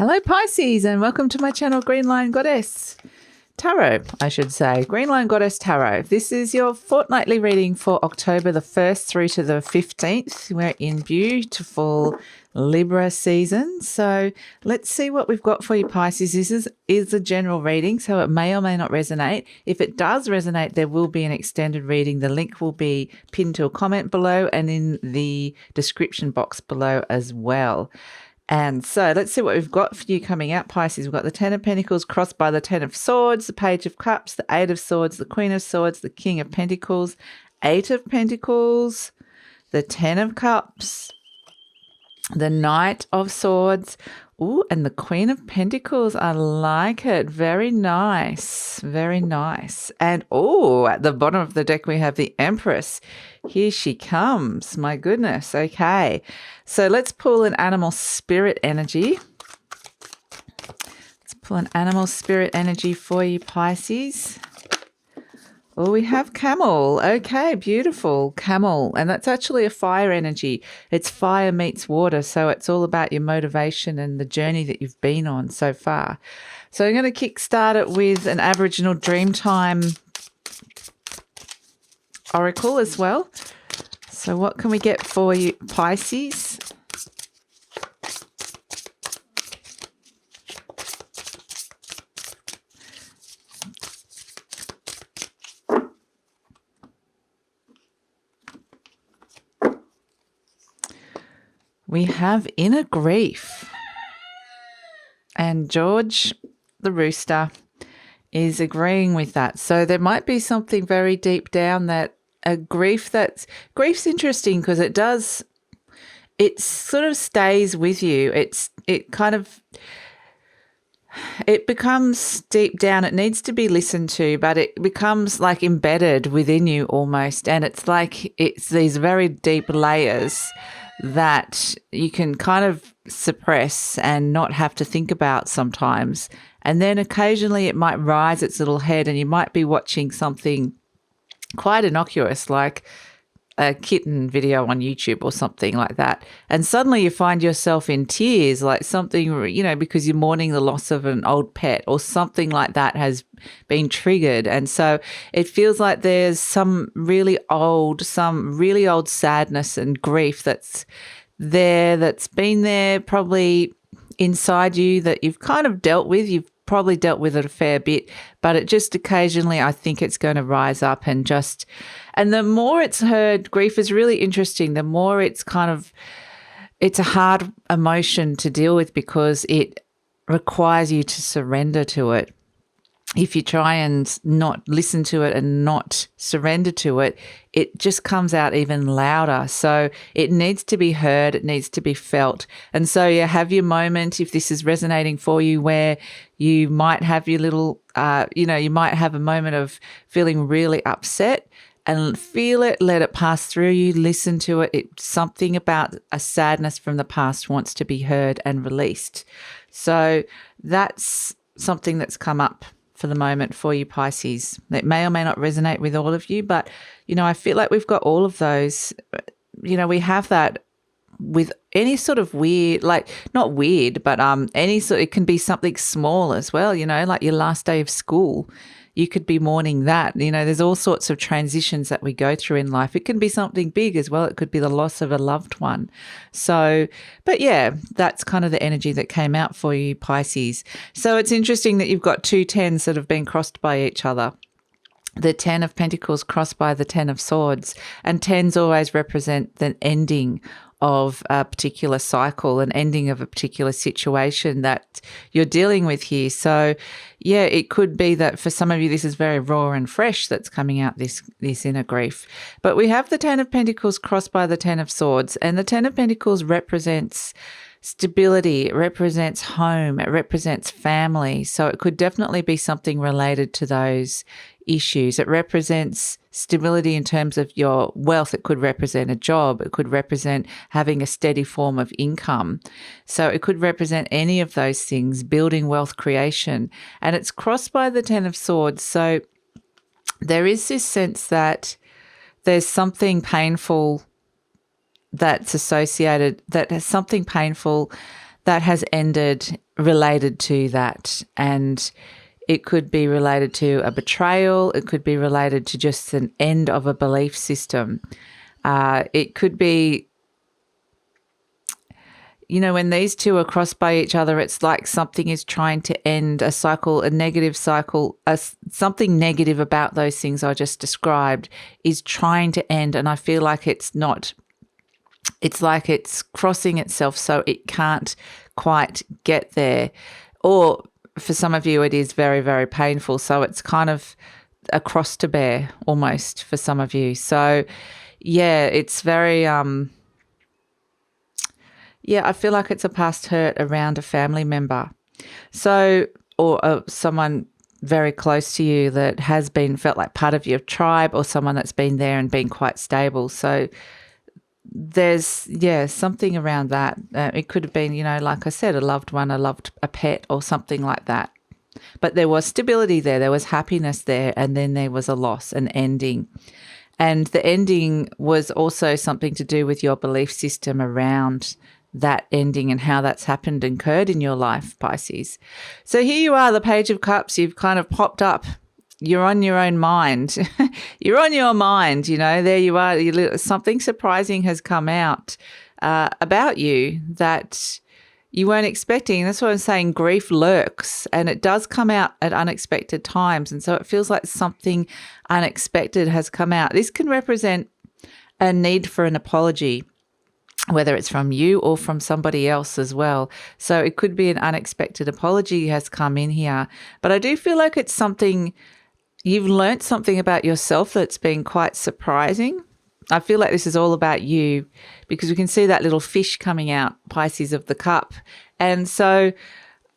Hello Pisces, and welcome to my channel GreenLion Goddess Tarot, I should say. GreenLion Goddess Tarot. This is your fortnightly reading for October the 1st through to the 15th. We're in beautiful Libra season. So let's see what we've got for you, Pisces. This is a general reading, so it may or may not resonate. If it does resonate, there will be an extended reading. The link will be pinned to a comment below and in the description box below as well. And so let's see what we've got for you coming out, Pisces. We've got the Ten of Pentacles crossed by the Ten of Swords, the Page of Cups, the Eight of Swords, the Queen of Swords, the King of Pentacles, Eight of Pentacles, the Ten of Cups, the Knight of Swords, ooh, and the Queen of Pentacles. I like it. Very nice. Very nice. And oh, at the bottom of the deck we have the Empress. Here she comes. My goodness. Okay. So let's pull an animal spirit energy. Let's pull an animal spirit energy for you, Pisces. Oh, we have Camel. Okay, beautiful. Camel. And that's actually a fire energy. It's fire meets water. So it's all about your motivation and the journey that you've been on so far. So I'm going to kickstart it with an Aboriginal Dreamtime Oracle as well. So what can we get for you, Pisces? We have Inner Grief, and George the Rooster is agreeing with that. So there might be something very deep down that grief's interesting because it sort of stays with you. It becomes deep down. It needs to be listened to, but it becomes like embedded within you almost. And it's like it's these very deep layers that you can kind of suppress and not have to think about sometimes. And then occasionally it might rise its little head and you might be watching something quite innocuous like a kitten video on YouTube or something like that. And suddenly you find yourself in tears, like something, you know, because you're mourning the loss of an old pet or something like that has been triggered. And so it feels like there's some really old sadness and grief that's been there probably inside you that you've kind of dealt with. You've probably dealt with it a fair bit, but it just occasionally, I think it's going to rise up and the more it's heard, grief is really interesting. The more it's a hard emotion to deal with because it requires you to surrender to it. If you try and not listen to it and not surrender to it, it just comes out even louder. So it needs to be heard. It needs to be felt. And so you have your moment, if this is resonating for you, where you might have your little, you might have a moment of feeling really upset and feel it, let it pass through you, listen to it. Something about a sadness from the past wants to be heard and released. So that's something that's come up for the moment for you, Pisces. It may or may not resonate with all of you, but, I feel like we've got all of those. We have that with any sort of weird, like not weird, but it can be something small as well, like your last day of school. You could be mourning that. There's all sorts of transitions that we go through in life. It can be something big as well. It could be the loss of a loved one. So, but yeah, that's kind of the energy that came out for you, Pisces. So it's interesting that you've got two tens that have been crossed by each other. The Ten of Pentacles crossed by the Ten of Swords, and tens always represent the ending of a particular cycle, an ending of a particular situation that you're dealing with here. So yeah, it could be that for some of you, this is very raw and fresh that's coming out, this inner grief. But we have the Ten of Pentacles crossed by the Ten of Swords, and the Ten of Pentacles represents stability, it represents home, it represents family. So it could definitely be something related to those issues. It represents stability in terms of your wealth. It could represent a job. It could represent having a steady form of income. So it could represent any of those things, building wealth creation. And it's crossed by the Ten of Swords. So there is this sense that there's something painful that's associated, that has something painful that has ended related to that. And it could be related to a betrayal. It could be related to just an end of a belief system. It could be, when these two are crossed by each other, it's like something is trying to end a cycle, a negative cycle, something negative about those things I just described is trying to end. And I feel like it's like it's crossing itself so it can't quite get there. Or for some of you, it is very, very painful. So it's kind of a cross to bear almost for some of you. So yeah, it's very, I feel like it's a past hurt around a family member. So, or someone very close to you that has felt like part of your tribe, or someone that's been there and been quite stable. So there's, something around that. It could have been, like I said, a loved one, a pet or something like that. But there was stability there. There was happiness there. And then there was a loss, an ending. And the ending was also something to do with your belief system around that ending and how that's happened and occurred in your life, Pisces. So here you are, the Page of Cups. You've kind of popped up. You're on your own mind. You're on your mind, there you are. Something surprising has come out about you that you weren't expecting. That's what I'm saying. Grief lurks, and it does come out at unexpected times. And so it feels like something unexpected has come out. This can represent a need for an apology, whether it's from you or from somebody else as well. So it could be an unexpected apology has come in here. But I do feel like it's something, you've learnt something about yourself that's been quite surprising. I feel like this is all about you, because we can see that little fish coming out, Pisces of the Cup. And so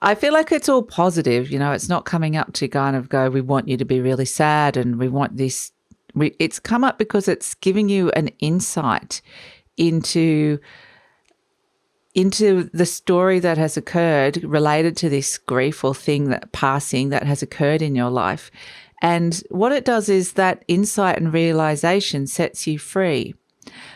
I feel like it's all positive. It's not coming up to kind of go, we want you to be really sad and we want this. It's come up because it's giving you an insight into the story that has occurred related to this grief or thing that has occurred in your life. And what it does is that insight and realization sets you free.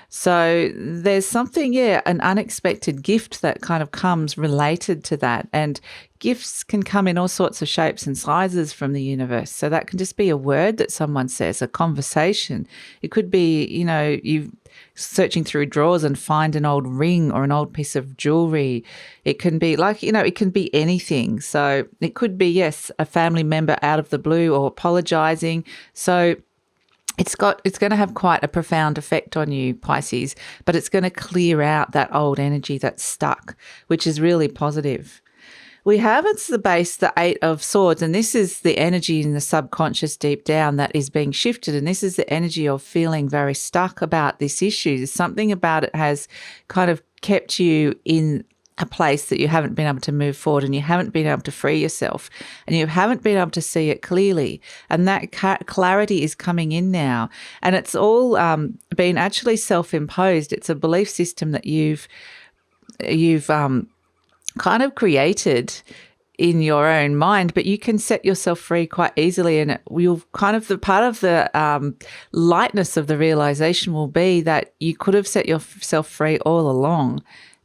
So there's something, an unexpected gift that kind of comes related to that. And gifts can come in all sorts of shapes and sizes from the universe. So that can just be a word that someone says, a conversation. It could be, you searching through drawers and find an old ring or an old piece of jewelry. It can be it can be anything. So it could be, yes, a family member out of the blue or apologizing. So it's going to have quite a profound effect on you, Pisces, but it's going to clear out that old energy that's stuck, which is really positive. We have at the base the Eight of Swords, and this is the energy in the subconscious deep down that is being shifted, and this is the energy of feeling very stuck about this issue. There's something about it has kind of kept you in a place that you haven't been able to move forward, and you haven't been able to free yourself, and you haven't been able to see it clearly. And that clarity is coming in now, and it's all been actually self-imposed. It's a belief system that you've kind of created in your own mind, but you can set yourself free quite easily. And you'll kind of, the part of the lightness of the realization will be that you could have set yourself free all along.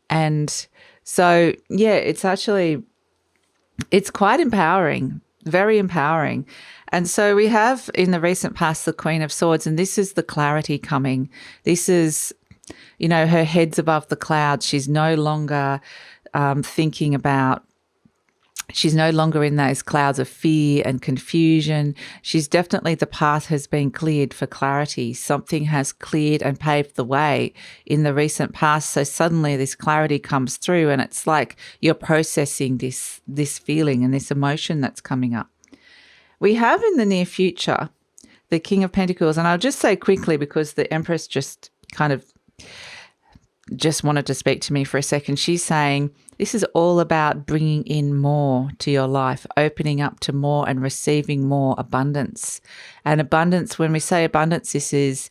And so, it's quite empowering, very empowering. And so we have in the recent past the Queen of Swords, and this is the clarity coming. This is, her head's above the clouds. She's no longer she's no longer in those clouds of fear and confusion. She's definitely, the path has been cleared for clarity. Something has cleared and paved the way in the recent past. So suddenly this clarity comes through, and it's like you're processing this feeling and this emotion that's coming up. We have in the near future the King of Pentacles, and I'll just say quickly, because the Empress just wanted to speak to me for a second. She's saying this is all about bringing in more to your life, opening up to more and receiving more abundance. And abundance, when we say abundance, this is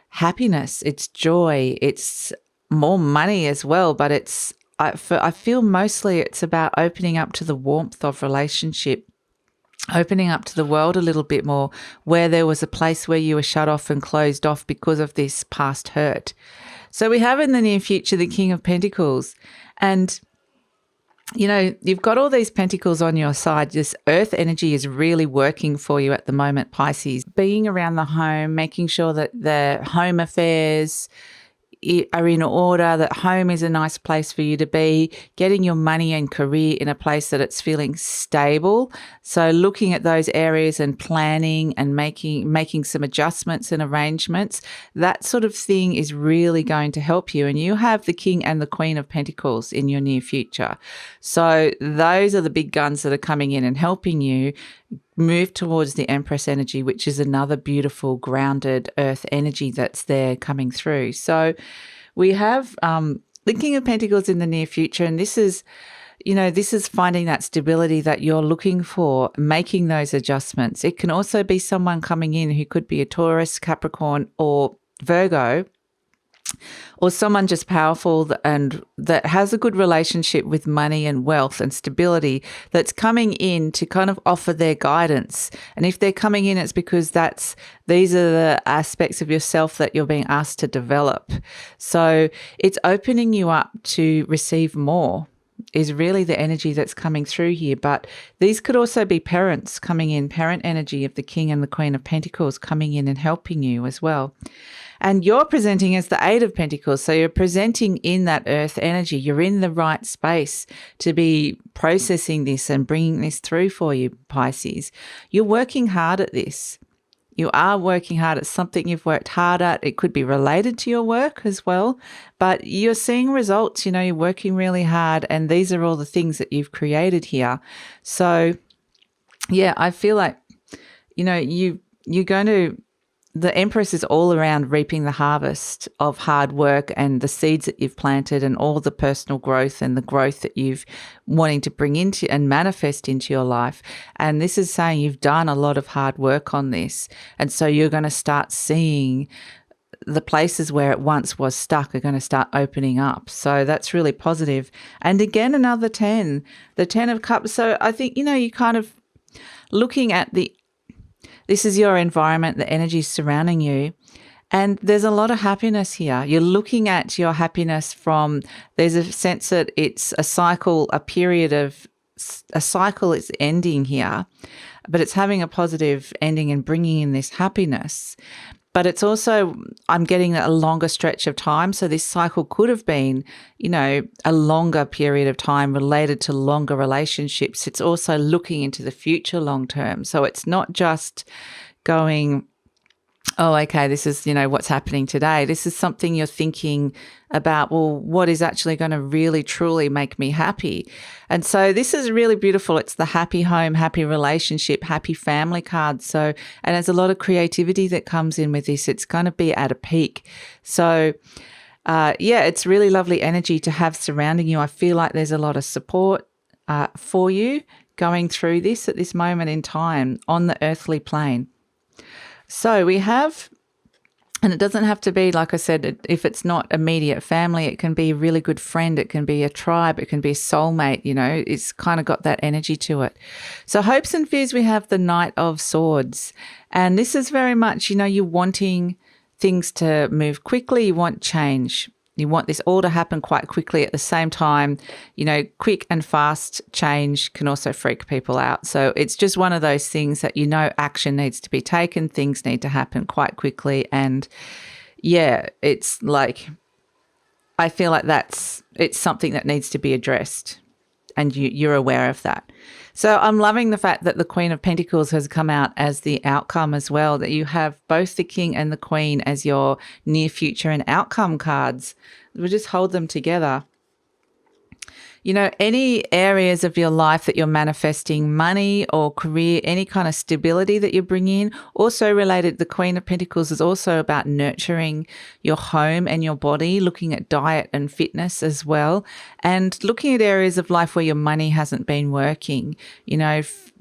happiness, it's joy, it's more money as well. But I feel mostly it's about opening up to the warmth of relationship, opening up to the world a little bit more, where there was a place where you were shut off and closed off because of this past hurt. So we have in the near future the King of Pentacles, and you've got all these pentacles on your side. This earth energy is really working for you at the moment, Pisces. Being around the home, making sure that the home affairs are in order, that home is a nice place for you to be, getting your money and career in a place that it's feeling stable. So looking at those areas and planning and making some adjustments and arrangements, that sort of thing is really going to help you. And you have the King and the Queen of Pentacles in your near future. So those are the big guns that are coming in and helping you move towards the Empress energy, which is another beautiful grounded earth energy that's there coming through. So we have the King of Pentacles in the near future, and this is finding that stability that you're looking for, making those adjustments. It can also be someone coming in who could be a Taurus, Capricorn, or Virgo, or someone just powerful and that has a good relationship with money and wealth and stability, that's coming in to kind of offer their guidance. And if they're coming in, it's because these are the aspects of yourself that you're being asked to develop. So it's opening you up to receive more is really the energy that's coming through here. But these could also be parents coming in, parent energy of the King and the Queen of Pentacles coming in and helping you as well. And you're presenting as the Eight of Pentacles. So you're presenting in that earth energy. You're in the right space to be processing this and bringing this through for you, Pisces. You're working hard at this. You are working hard. It's something you've worked hard at. It could be related to your work as well, but you're seeing results. You're working really hard, and these are all the things that you've created here. So yeah, I feel like, you're going to, the Empress is all around reaping the harvest of hard work and the seeds that you've planted and all the personal growth and the growth that you've wanting to bring into and manifest into your life. And this is saying you've done a lot of hard work on this. And so you're going to start seeing the places where it once was stuck are going to start opening up. So that's really positive. And again, another 10, the 10 of Cups. So I think, you kind of looking at this is your environment, the energy surrounding you. And there's a lot of happiness here. You're looking at your happiness there's a sense that it's a cycle, a cycle is ending here, but it's having a positive ending and bringing in this happiness. But it's also, I'm getting a longer stretch of time. So this cycle could have been, a longer period of time related to longer relationships. It's also looking into the future long term. So it's not just going, oh, okay, this is, what's happening today. This is something you're thinking about, well, what is actually going to really, truly make me happy? And so this is really beautiful. It's the happy home, happy relationship, happy family card. So, and there's a lot of creativity that comes in with this. It's going to be at a peak. So, it's really lovely energy to have surrounding you. I feel like there's a lot of support for you going through this at this moment in time on the earthly plane. So we have, and it doesn't have to be, like I said, if it's not immediate family, it can be a really good friend, it can be a tribe, it can be a soulmate, it's kind of got that energy to it. So hopes and fears, we have the Knight of Swords. And this is very much, you're wanting things to move quickly, you want change. You want this all to happen quite quickly at the same time. Quick and fast change can also freak people out. So it's just one of those things that action needs to be taken. Things need to happen quite quickly. And it's like, I feel like it's something that needs to be addressed. And you're aware of that. So I'm loving the fact that the Queen of Pentacles has come out as the outcome as well, that you have both the King and the Queen as your near future and outcome cards. We'll just hold them together. Any areas of your life that you're manifesting, money or career, any kind of stability that you bring in, also related, the Queen of Pentacles is also about nurturing your home and your body, looking at diet and fitness as well, and looking at areas of life where your money hasn't been working,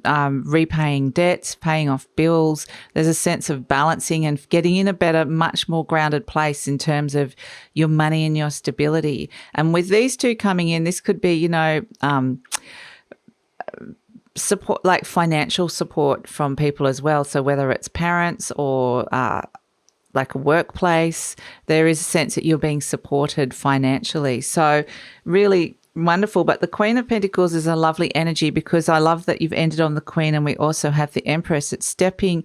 repaying debts, paying off bills. There's a sense of balancing and getting in a better, much more grounded place in terms of your money and your stability. And with these two coming in, this could be, support, like financial support from people as well. So whether it's parents or like a workplace, there is a sense that you're being supported financially. So really, wonderful. But the Queen of Pentacles is a lovely energy because I love that you've ended on the Queen, and we also have the Empress. It's stepping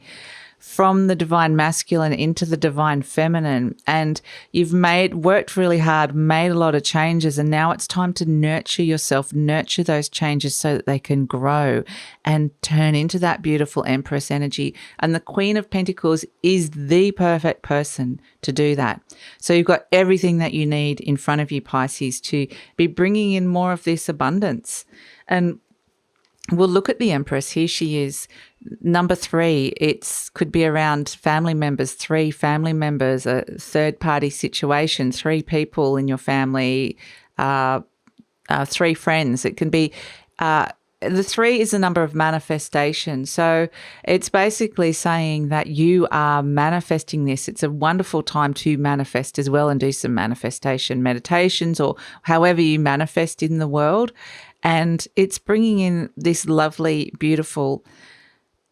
from the divine masculine into the divine feminine, and you've worked really hard, made a lot of changes, and now it's time to nurture yourself, nurture those changes so that they can grow and turn into that beautiful Empress energy. And the Queen of Pentacles is the perfect person to do that. So you've got everything that you need in front of you, Pisces, to be bringing in more of this abundance. And we'll look at the Empress. Here she is. Number 3, it could be around family members, 3 family members, a third-party situation, 3 people in your family, 3 friends. It can be the 3 is the number of manifestation. So it's basically saying that you are manifesting this. It's a wonderful time to manifest as well and do some manifestation meditations or however you manifest in the world. And it's bringing in this lovely, beautiful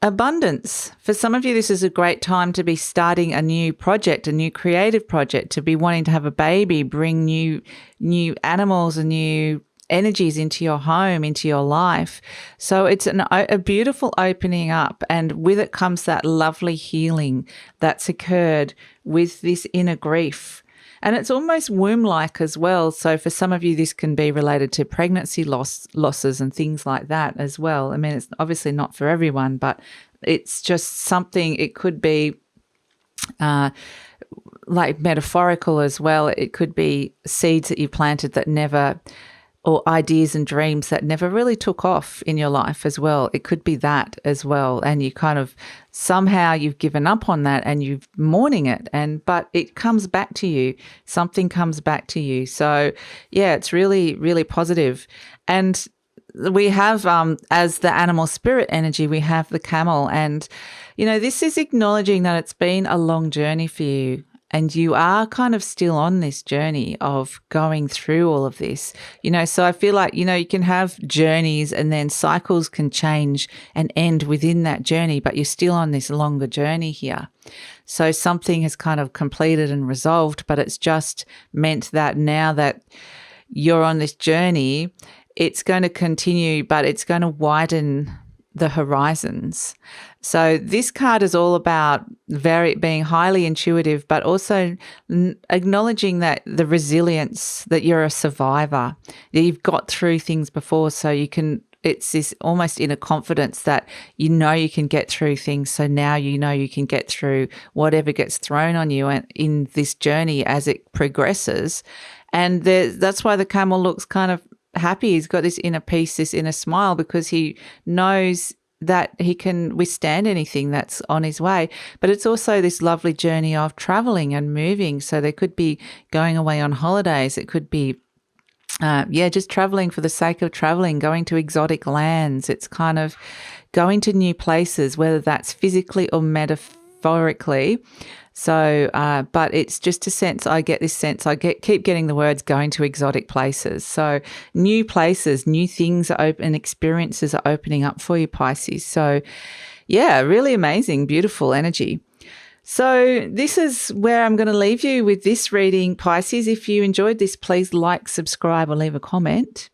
abundance. For some of you, this is a great time to be starting a new project, a new creative project, to be wanting to have a baby, bring new animals and new energies into your home, into your life. So it's a beautiful opening up, and with it comes that lovely healing that's occurred with this inner grief. And it's almost womb-like as well. So for some of you, this can be related to pregnancy losses and things like that as well. I mean, it's obviously not for everyone, but it's just something. It could be like metaphorical as well. It could be seeds that you planted that never, or ideas and dreams that never really took off in your life as well. It could be that as well. And you kind of somehow you've given up on that and you're mourning it, but it comes back to you. Something comes back to you. So yeah, it's really, really positive. And we have, as the animal spirit energy, we have the camel. And, this is acknowledging that it's been a long journey for you. And you are kind of still on this journey of going through all of this, so I feel like, you can have journeys and then cycles can change and end within that journey, but you're still on this longer journey here. So something has kind of completed and resolved, but it's just meant that now that you're on this journey, it's going to continue, but it's going to widen the horizons. So this card is all about being highly intuitive, but also acknowledging that the resilience, that you're a survivor, that you've got through things before. So it's this almost inner confidence that you can get through things. So now you can get through whatever gets thrown on you in this journey as it progresses. And that's why the camel looks kind of happy. He's got this inner peace, this inner smile, because he knows that he can withstand anything that's on his way. But it's also this lovely journey of traveling and moving. So they could be going away on holidays. It could be, just traveling for the sake of traveling, going to exotic lands. It's kind of going to new places, whether that's physically or metaphorically. So, but it's just a sense, I get this sense, keep getting the words going to exotic places. So new places, new things are open, experiences are opening up for you, Pisces. So yeah, really amazing, beautiful energy. So this is where I'm going to leave you with this reading, Pisces. If you enjoyed this, please like, subscribe, or leave a comment.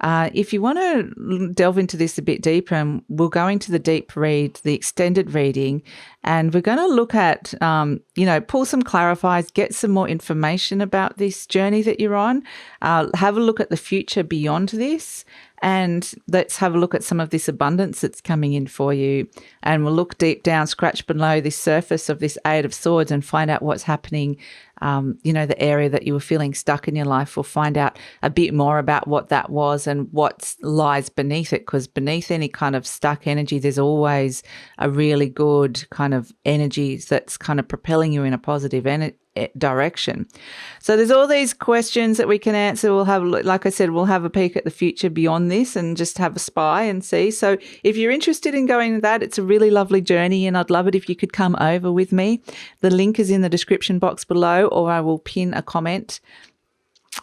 If you want to delve into this a bit deeper, and we'll go into the deep read, the extended reading, and we're going to look at, pull some clarifiers, get some more information about this journey that you're on, have a look at the future beyond this, and let's have a look at some of this abundance that's coming in for you. And we'll look deep down, scratch below the surface of this 8 of Swords and find out what's happening. The area that you were feeling stuck in your life. We'll find out a bit more about what that was and what lies beneath it, because beneath any kind of stuck energy, there's always a really good kind of energy that's kind of propelling you in a positive direction. So there's all these questions that we can answer. We'll have, like I said, we'll have a peek at the future beyond this and just have a spy and see. So if you're interested in going to that, it's a really lovely journey, and I'd love it if you could come over with me. The link is in the description box below, or I will pin a comment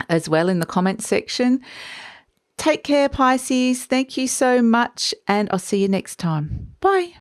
as well in the comment section. Take care, Pisces. Thank you so much, and I'll see you next time. Bye.